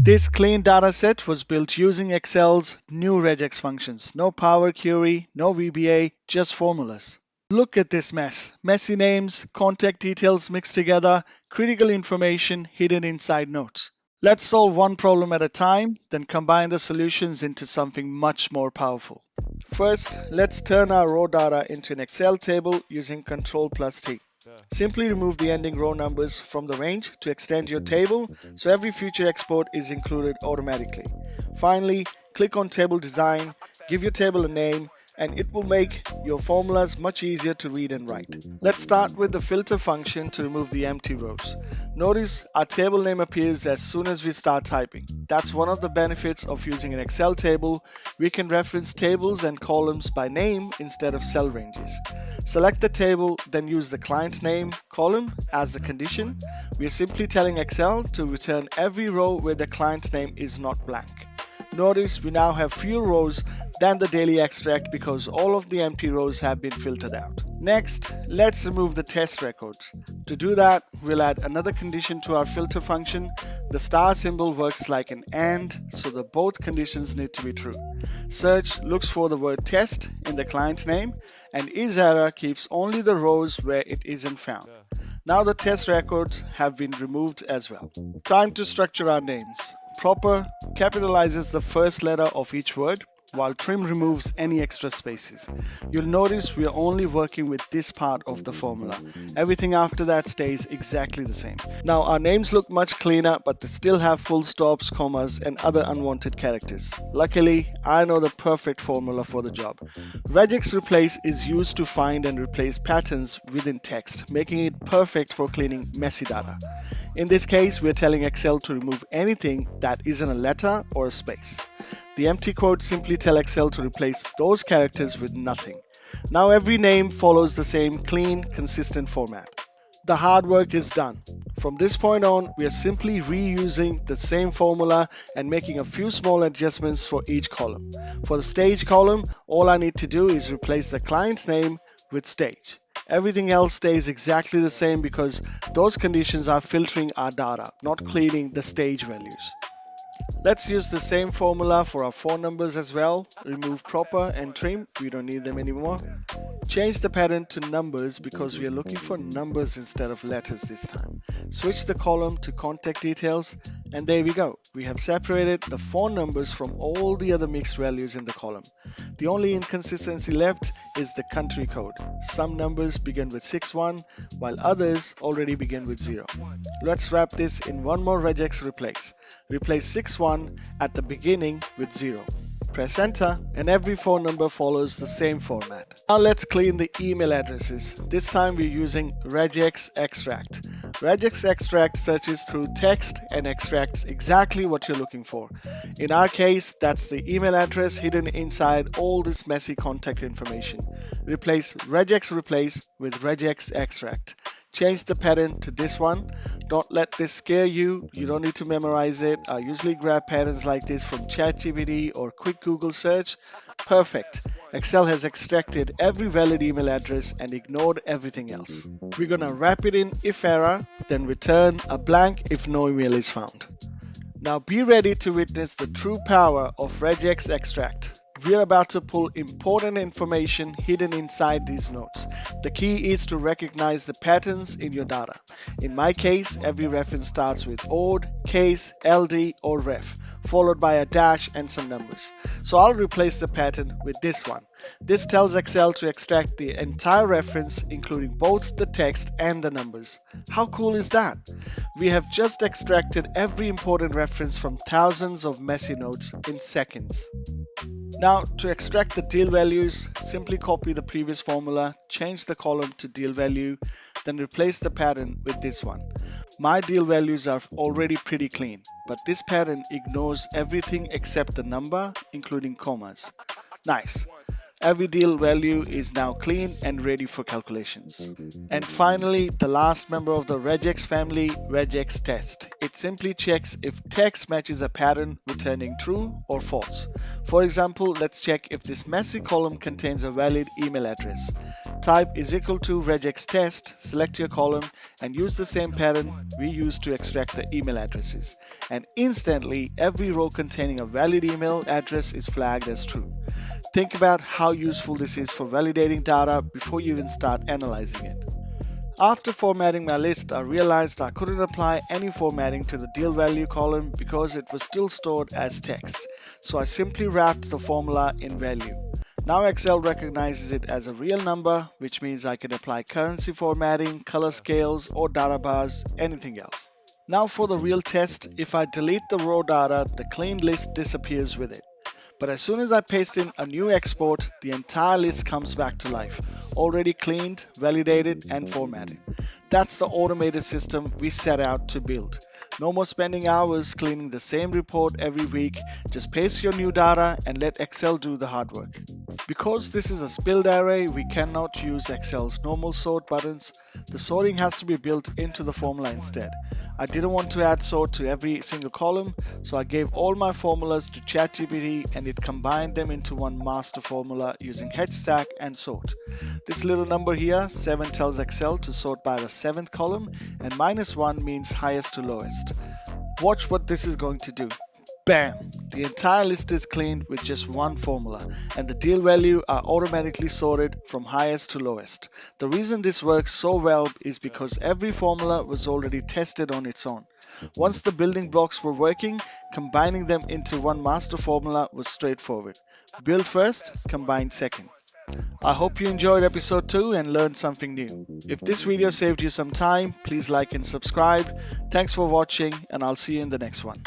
This clean dataset was built using Excel's new regex functions. No Power Query, no VBA, just formulas. Look at this mess. Messy names, contact details mixed together, critical information hidden inside notes. Let's solve one problem at a time, then combine the solutions into something much more powerful. First, let's turn our raw data into an Excel table using Ctrl+T. Simply remove the ending row numbers from the range to extend your table so every future export is included automatically. Finally, click on Table Design, give your table a name, and it will make your formulas much easier to read and write. Let's start with the filter function to remove the empty rows. Notice our table name appears as soon as we start typing. That's one of the benefits of using an Excel table. We can reference tables and columns by name instead of cell ranges. Select the table, then use the client name column as the condition. We are simply telling Excel to return every row where the client name is not blank. Notice we now have fewer rows than the daily extract because all of the empty rows have been filtered out. Next, let's remove the test records. To do that, we'll add another condition to our filter function. The star symbol works like an AND, so the both conditions need to be true. Search looks for the word test in the client name, and isError keeps only the rows where it isn't found. Now the test records have been removed as well. Time to structure our names. Proper capitalizes the first letter of each word, while trim removes any extra spaces. You'll notice we are only working with this part of the formula. Everything after that stays exactly the same. Now our names look much cleaner, but they still have full stops, commas, and other unwanted characters. Luckily, I know the perfect formula for the job. REGEXREPLACE is used to find and replace patterns within text, making it perfect for cleaning messy data. In this case, we're telling Excel to remove anything that isn't a letter or a space. The empty quotes simply tell Excel to replace those characters with nothing. Now every name follows the same clean, consistent format. The hard work is done. From this point on, we are simply reusing the same formula and making a few small adjustments for each column. For the stage column, all I need to do is replace the client's name with stage. Everything else stays exactly the same because those conditions are filtering our data, not cleaning the stage values. Let's use the same formula for our phone numbers as well. Remove proper and trim, we don't need them anymore. Change the pattern to numbers because we are looking for numbers instead of letters this time. Switch the column to contact details, and there we go. We have separated the phone numbers from all the other mixed values in the column. The only inconsistency left is the country code. Some numbers begin with 61 while others already begin with 0. Let's wrap this in one more REGEXREPLACE. Replace 61 at the beginning with 0. Press enter and every phone number follows the same format. Now let's clean the email addresses. This time we're using REGEXEXTRACT. REGEXEXTRACT searches through text and extracts exactly what you're looking for. In our case, that's the email address hidden inside all this messy contact information. Replace REGEXREPLACE with REGEXEXTRACT. Change the pattern to this one. Don't let this scare you. You don't need to memorize it. I usually grab patterns like this from ChatGPT or quick Google search. Perfect. Excel has extracted every valid email address and ignored everything else. We're gonna wrap it in if error, then return a blank if no email is found. Now be ready to witness the true power of REGEXEXTRACT. We are about to pull important information hidden inside these notes. The key is to recognize the patterns in your data. In my case, every reference starts with OD, case, LD, or ref, followed by a dash and some numbers. So I'll replace the pattern with this one. This tells Excel to extract the entire reference, including both the text and the numbers. How cool is that? We have just extracted every important reference from thousands of messy notes in seconds. Now to extract the deal values, simply copy the previous formula, change the column to deal value, then replace the pattern with this one. My deal values are already pretty clean, but this pattern ignores everything except the number, including commas. Nice. Every deal value is now clean and ready for calculations. And finally, the last member of the regex family, REGEXTEST. It simply checks if text matches a pattern returning true or false. For example, let's check if this messy column contains a valid email address. Type is equal to REGEXTEST, select your column, and use the same pattern we used to extract the email addresses. And instantly, every row containing a valid email address is flagged as true. Think about how useful this is for validating data before you even start analyzing it. After formatting my list, I realized I couldn't apply any formatting to the deal value column because it was still stored as text. So I simply wrapped the formula in value. Now Excel recognizes it as a real number, which means I can apply currency formatting, color scales, or data bars, anything else. Now for the real test, if I delete the raw data, the clean list disappears with it. But as soon as I paste in a new export, the entire list comes back to life, already cleaned, validated, and formatted. That's the automated system we set out to build. No more spending hours cleaning the same report every week. Just paste your new data and let Excel do the hard work. Because this is a spilled array, we cannot use Excel's normal sort buttons. The sorting has to be built into the formula instead. I didn't want to add sort to every single column, so I gave all my formulas to ChatGPT and it combined them into one master formula using HSTACK and sort. This little number here, 7, tells Excel to sort by the 7th column, and -1 means highest to lowest. Watch what this is going to do. Bam! The entire list is cleaned with just one formula, and the deal value are automatically sorted from highest to lowest. The reason this works so well is because every formula was already tested on its own. Once the building blocks were working, combining them into one master formula was straightforward. Build first, combine second. I hope you enjoyed episode 2 and learned something new. If this video saved you some time, please like and subscribe. Thanks for watching, and I'll see you in the next one.